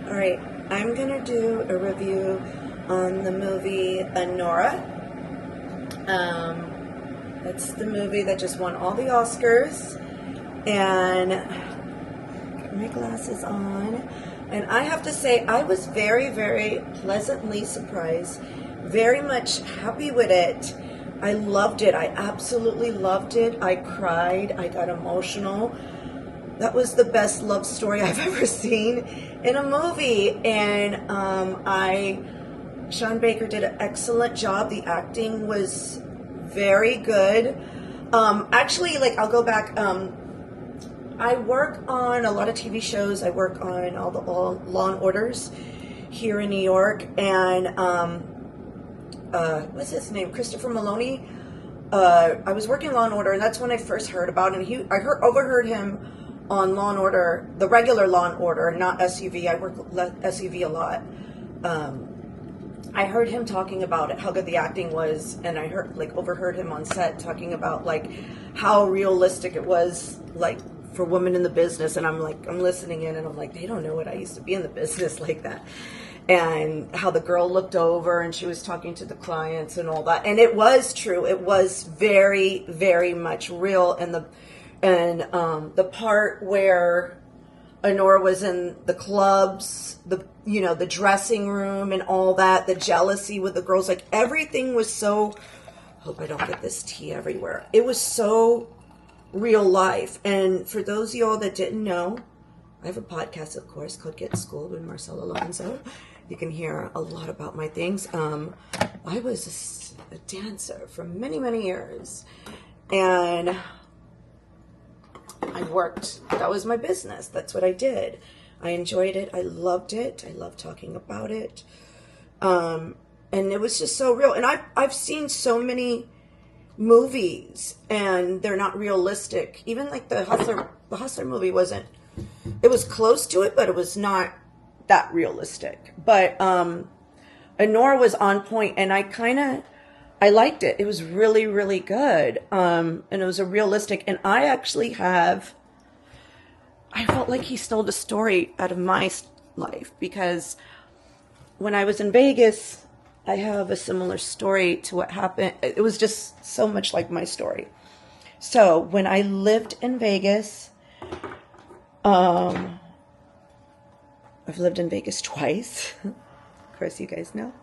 All right, I'm gonna do a review on the movie Anora. That's the movie that just won all the Oscars, and got my glasses on. And I have to say, I was very, very pleasantly surprised, very much happy with it. I loved it. I absolutely loved it. I cried. I got emotional. That was the best love story I've ever seen in a movie. And Sean Baker did an excellent job. The acting was very good. Actually, I'll go back. I work on a lot of TV shows. I work on all Law and Orders here in New York. And what's his name? Christopher Maloney. I was working Law and Order, and that's when I first heard about him. Overheard him on Law and Order, the regular Law and Order, not SUV. I work SUV a lot. I heard him talking about it, how good the acting was, and I overheard him on set talking about how realistic it was, for women in the business. And I'm listening in, and I'm like, they don't know what I used to be in the business like that. And how the girl looked over and she was talking to the clients and all that. And it was true. It was very, very much real. And the part where Anora was in the clubs, the dressing room and all that, the jealousy with the girls, everything was so, hope I don't get this tea everywhere. It was so real life. And for those of y'all that didn't know, I have a podcast, of course, called Get Schooled with Marcella Alonso. You can hear a lot about my things. I was a dancer for many, many years. And I worked. That was my business. That's what I did. I enjoyed it. I loved it. I loved talking about it. And it was just so real. And I've seen so many movies, and they're not realistic. Even the Hustler movie wasn't. It was close to it, but it was not that realistic. But Anora was on point, and I liked it. It was really, really good. And it was a realistic, and I felt like he stole the story out of my life, because when I was in Vegas, I have a similar story to what happened. It was just so much like my story. So when I lived in Vegas, I've lived in Vegas twice. Of course, you guys know.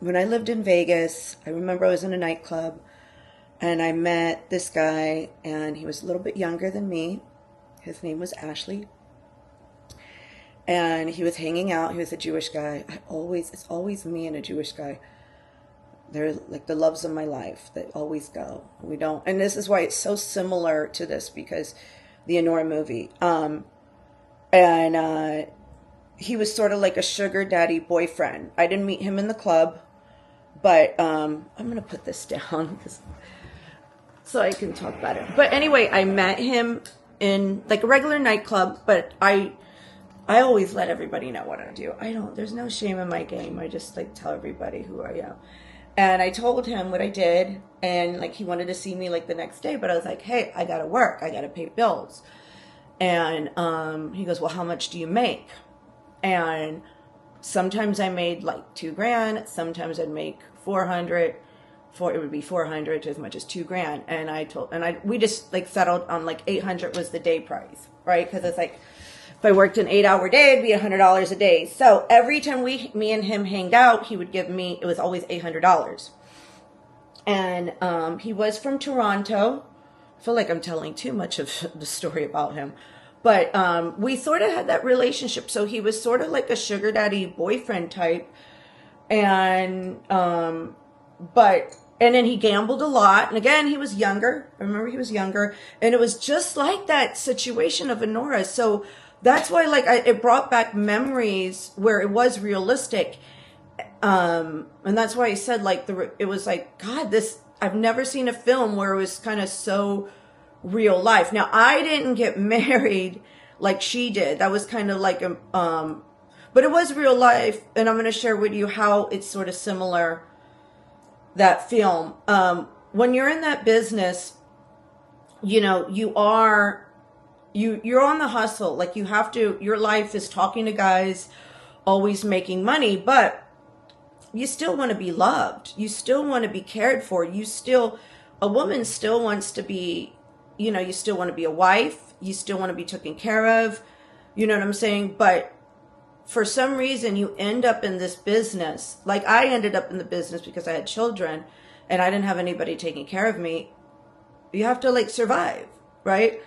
When I lived in Vegas, I remember I was in a nightclub, and I met this guy, and he was a little bit younger than me. His name was Ashley. And he was hanging out. He was a Jewish guy. It's always me and a Jewish guy. They're the loves of my life that always go. We don't, and this is why it's so similar to this, because the Anora movie. And he was sort of like a sugar daddy boyfriend. I didn't meet him in the club, but I'm going to put this down so I can talk about it. But anyway, I met him in a regular nightclub, but I always let everybody know what I do. There's no shame in my game. I just tell everybody who I am. And I told him what I did, and he wanted to see me the next day, but I was like, hey, I got to work. I got to pay bills. And he goes, well, how much do you make? And sometimes I made $2,000. Sometimes I'd make 400. It would be 400 to as much as $2,000. And we just settled on 800 was the day price, right? Because it's if I worked an 8-hour day, it'd be $100 a day. So every time me and him hanged out, he would give me, it was always $800. And he was from Toronto. I feel like I'm telling too much of the story about him. But we sort of had that relationship. So he was sort of like a sugar daddy boyfriend type. And then he gambled a lot. And again, he was younger. I remember he was younger. And it was just like that situation of Anora. So that's why it brought back memories where it was realistic. And that's why I said it was God, I've never seen a film where it was kind of so real life. Now, I didn't get married like she did. That was kind of but it was real life. And I'm going to share with you how it's sort of similar, that film. When you're in that business, you you're on the hustle. Like, you have to, your life is talking to guys, always making money, but you still want to be loved. You still want to be cared for. A woman still wants to be, you still want to be a wife. You still want to be taken care of. You know what I'm saying? But for some reason, you end up in this business. Like, I ended up in the business because I had children and I didn't have anybody taking care of me. You have to, like, survive, right?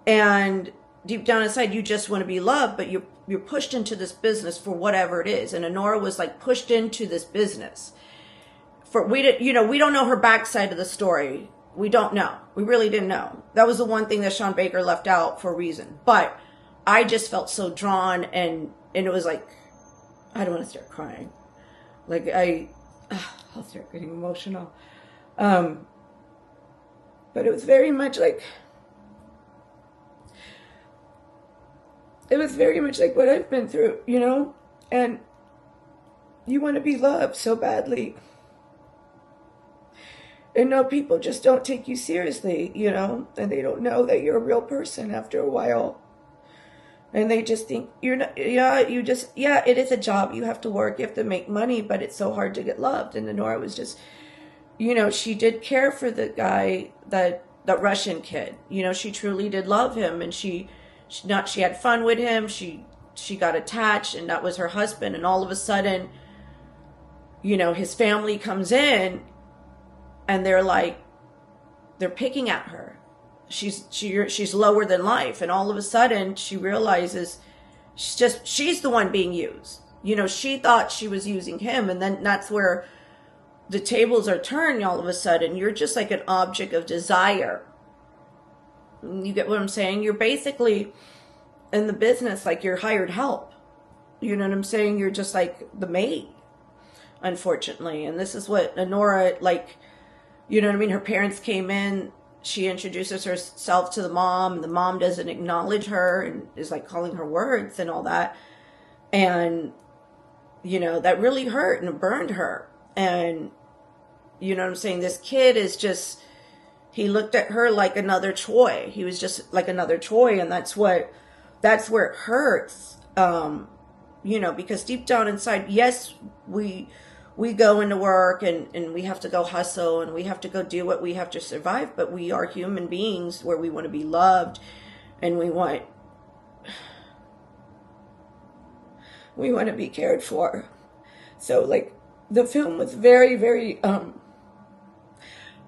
And deep down inside, you just want to be loved, but you're pushed into this business for whatever it is. And Anora was, like, pushed into this business. We don't know her backside of the story. We don't know. We really didn't know. That was the one thing that Sean Baker left out for a reason. But I just felt so drawn, and it was like, I don't want to start crying. Like, I'll start getting emotional. But it was very much like, what I've been through, and you want to be loved so badly. And no, people just don't take you seriously, and they don't know that you're a real person after a while. And they just think you're not, it is a job. You have to work, you have to make money, but it's so hard to get loved. And Anora was just, she did care for the guy, that Russian kid. She truly did love him, and she had fun with him. She got attached, and that was her husband. And all of a sudden, his family comes in, and they're picking at her. She's lower than life, and all of a sudden she realizes she's the one being used. She thought she was using him, and then that's where the tables are turned. All of a sudden, you're just like an object of desire. You get what I'm saying? You're basically in the business like you're hired help. You know what I'm saying? You're just like the maid, unfortunately. And this is what Anora, like, you know what I mean? Her parents came in. She introduces herself to the mom. The mom doesn't acknowledge her and is like calling her words and all that. And, that really hurt and burned her. And, you know what I'm saying? This kid is just, he looked at her like another toy. He was just like another toy. And that's where it hurts. Because deep down inside, yes, we go into work and we have to go hustle and we have to go do what we have to survive, but we are human beings where we want to be loved, and we want to be cared for. So, like, the film was very, very,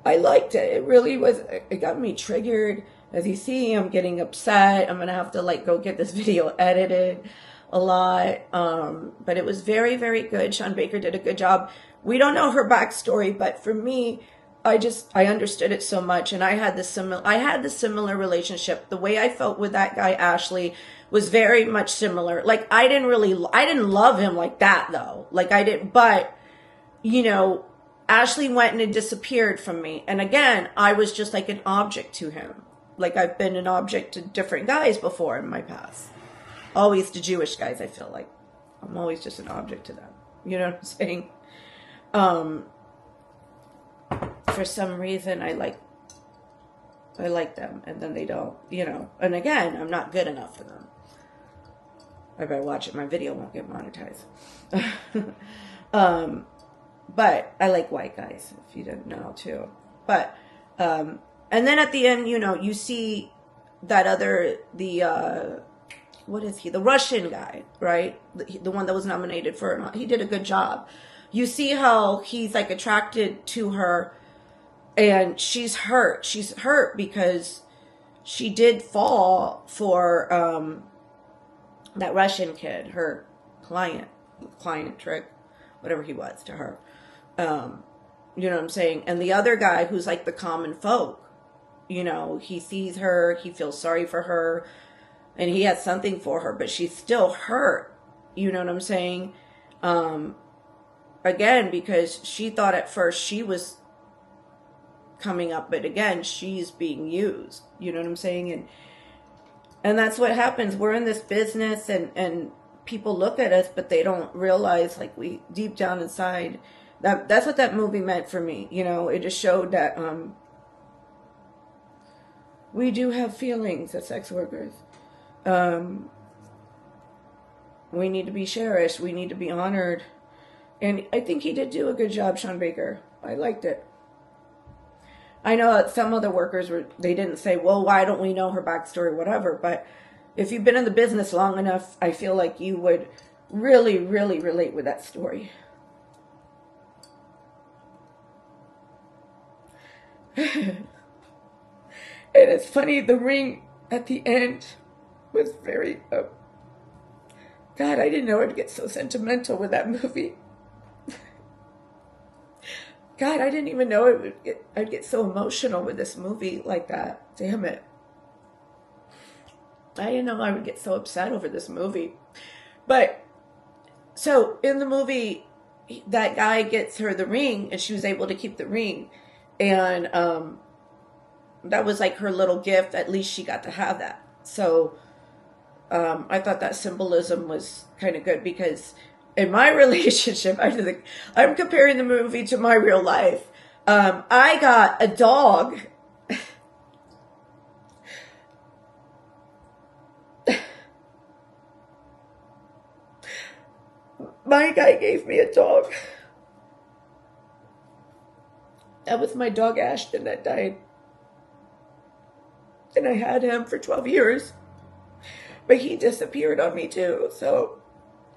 I liked it. It really was, it got me triggered. As you see, I'm getting upset. I'm going to have to, like, go get this video edited a lot. But it was very, very good. Sean Baker did a good job. We don't know her backstory, but for me, I understood it so much, and I had the similar relationship. The way I felt with that guy Ashley was very much similar. Like, I didn't love him like that though. Like, I didn't, but Ashley went and disappeared from me. And again, I was just like an object to him. Like, I've been an object to different guys before in my past. Always to Jewish guys, I feel like. I'm always just an object to them. You know what I'm saying? For some reason, I like them, and then they don't, And again, I'm not good enough for them. I better watch it. My video won't get monetized. But I like white guys, if you didn't know, too. But, and then at the end, you see that what is he? The Russian guy, right? The one that was nominated for, he did a good job. You see how he's like attracted to her, and she's hurt. She's hurt because she did fall for that Russian kid, her client trick, whatever he was to her. You know what I'm saying? And the other guy who's like the common folk, he sees her, he feels sorry for her, and he has something for her, but she's still hurt. You know what I'm saying? Again, because she thought at first she was coming up, but again, she's being used. You know what I'm saying? And that's what happens. We're in this business, and people look at us, but they don't realize, like, we deep down inside, that's what that movie meant for me. It just showed that We do have feelings as sex workers. Um, we need to be cherished. We need to be honored. And I think he did do a good job, Sean Baker. I liked it. I know that some other workers they didn't say, well, why don't we know her backstory, whatever. But if you've been in the business long enough, I feel like you would really, really relate with that story. And it's funny, the ring at the end was very, God, I didn't know I'd get so sentimental with that movie. God, I didn't even know I'd get so emotional with this movie like that. Damn it. I didn't know I would get so upset over this movie. But, so, in the movie, that guy gets her the ring, and she was able to keep the ring. And, that was like her little gift. At least she got to have that. So, I thought that symbolism was kind of good, because in my relationship, I'm comparing the movie to my real life. I got a dog. My guy gave me a dog. That was my dog Ashton that died. And I had him for 12 years. But he disappeared on me too. So,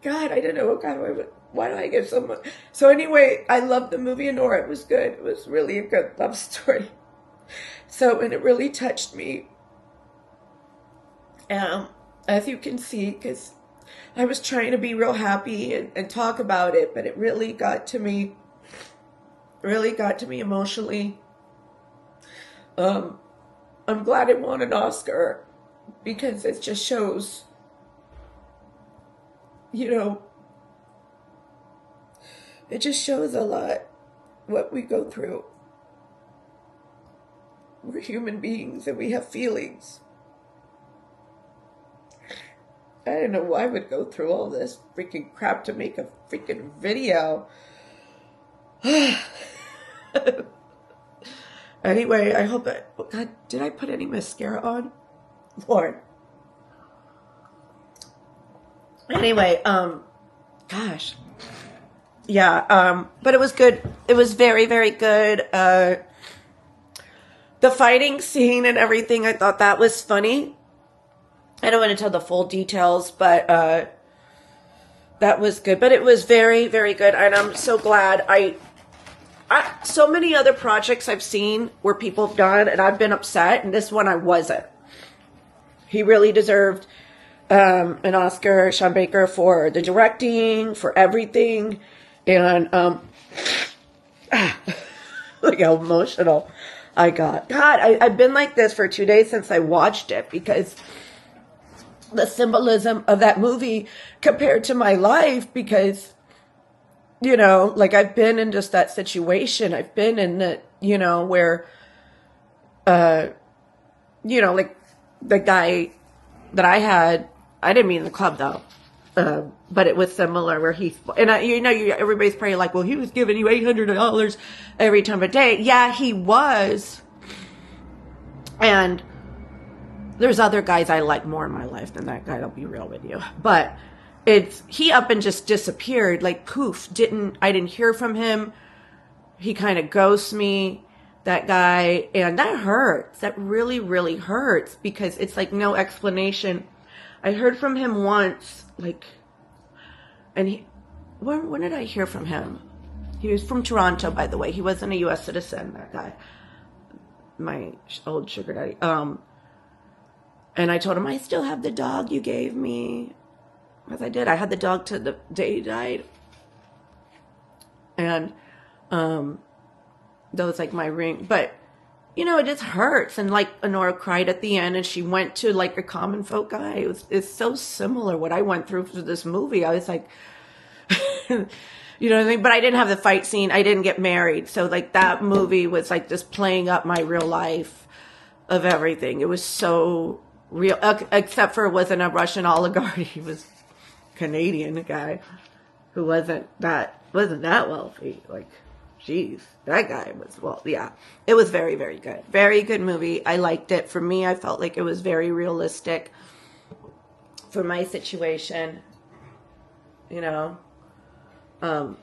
God, I didn't know. God, why do I give so much? So anyway, I loved the movie Anora. It was good. It was really a good love story. So, and it really touched me. As you can see, because I was trying to be real happy and talk about it, but it really got to me. Really got to me emotionally. I'm glad it won an Oscar, because it just shows, it just shows a lot what we go through. We're human beings and we have feelings. I don't know why I would go through all this freaking crap to make a freaking video. Anyway, I hope that... Oh God, did I put any mascara on? Lord. Anyway, gosh. Yeah, but it was good. It was very, very good. The fighting scene and everything, I thought that was funny. I don't want to tell the full details, but that was good. But it was very, very good, and I'm so glad. So many other projects I've seen where people have done, and I've been upset, and this one I wasn't. He really deserved an Oscar, Sean Baker, for the directing, for everything, and look how emotional I got. God, I've been like this for 2 days since I watched it, because the symbolism of that movie compared to my life, because, like I've been in just that situation. I've been in that, where, like the guy that I had, I didn't mean the club though, but it was similar where everybody's probably like, well, he was giving you $800 every time a day. Yeah, he was. And there's other guys I like more in my life than that guy, I'll be real with you. But he up and just disappeared, like poof, I didn't hear from him. He kind of ghosts me, that guy, and that hurts. That really, really hurts, because it's like no explanation. I heard from him once, and when did I hear from him? He was from Toronto, by the way. He wasn't a U.S. citizen, that guy. My old sugar daddy. And I told him, I still have the dog you gave me. Because I did. I had the dog to the day he died. And that was like my ring. But, it just hurts. And like Anora cried at the end, and she went to like a common folk guy. It's so similar what I went through for this movie. I was like, you know what I mean? But I didn't have the fight scene. I didn't get married. So like that movie was like just playing up my real life of everything. It was so real, except for it wasn't a Russian oligarch. He was a Canadian guy who wasn't that wealthy. Like, Jeez, that guy was, well, yeah. It was very, very good. Very good movie. I liked it. For me, I felt like it was very realistic for my situation, you know. And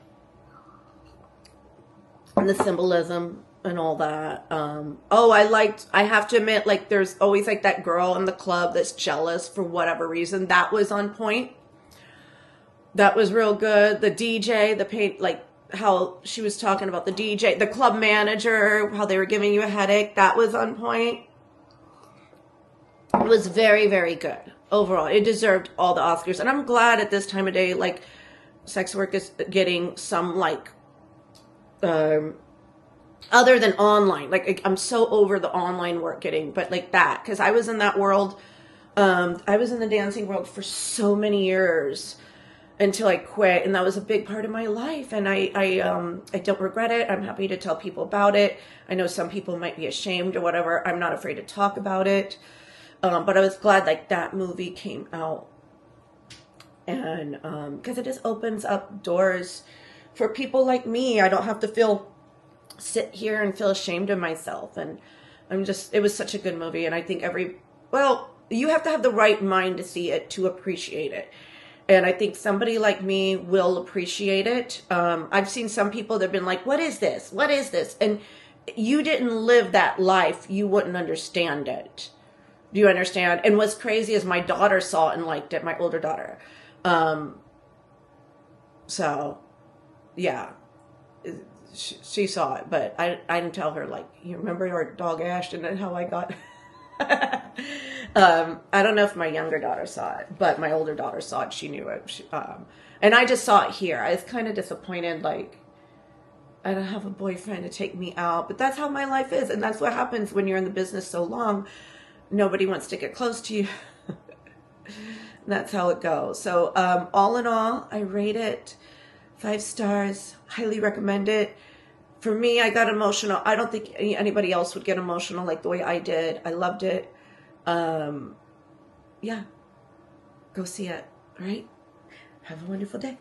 the symbolism and all that. I have to admit, like, there's always like that girl in the club that's jealous for whatever reason. That was on point. That was real good. The DJ, like how she was talking about the DJ, the club manager, how they were giving you a headache. That was on point. It was very, very good overall. It deserved all the Oscars. And I'm glad at this time of day, like, sex work is getting some, like, other than online. Like, I'm so over the online work getting, but like that, because I was in that world. I was in the dancing world for so many years until I quit, and that was a big part of my life. And I don't regret it. I'm happy to tell people about it. I know some people might be ashamed or whatever. I'm not afraid to talk about it. But I was glad like that movie came out, and because it just opens up doors for people like me. I don't have to sit here and feel ashamed of myself. And it was such a good movie. And I think you have to have the right mind to see it, to appreciate it. And I think somebody like me will appreciate it. I've seen some people that have been like, what is this? What is this? And you didn't live that life. You wouldn't understand it. Do you understand? And what's crazy is my daughter saw it and liked it, my older daughter. So, yeah. She saw it, but I didn't tell her, like, you remember our dog Ashton and how I got... I don't know if my younger daughter saw it, but my older daughter saw it. She knew it. And I just saw it here. I was kind of disappointed, like, I don't have a boyfriend to take me out, but that's how my life is. And that's what happens when you're in the business so long. Nobody wants to get close to you. That's how it goes. So, all in all, I rate it 5 stars. Highly recommend it. For me, I got emotional. I don't think anybody else would get emotional like the way I did. I loved it. Yeah. Go see it. All right? Have a wonderful day.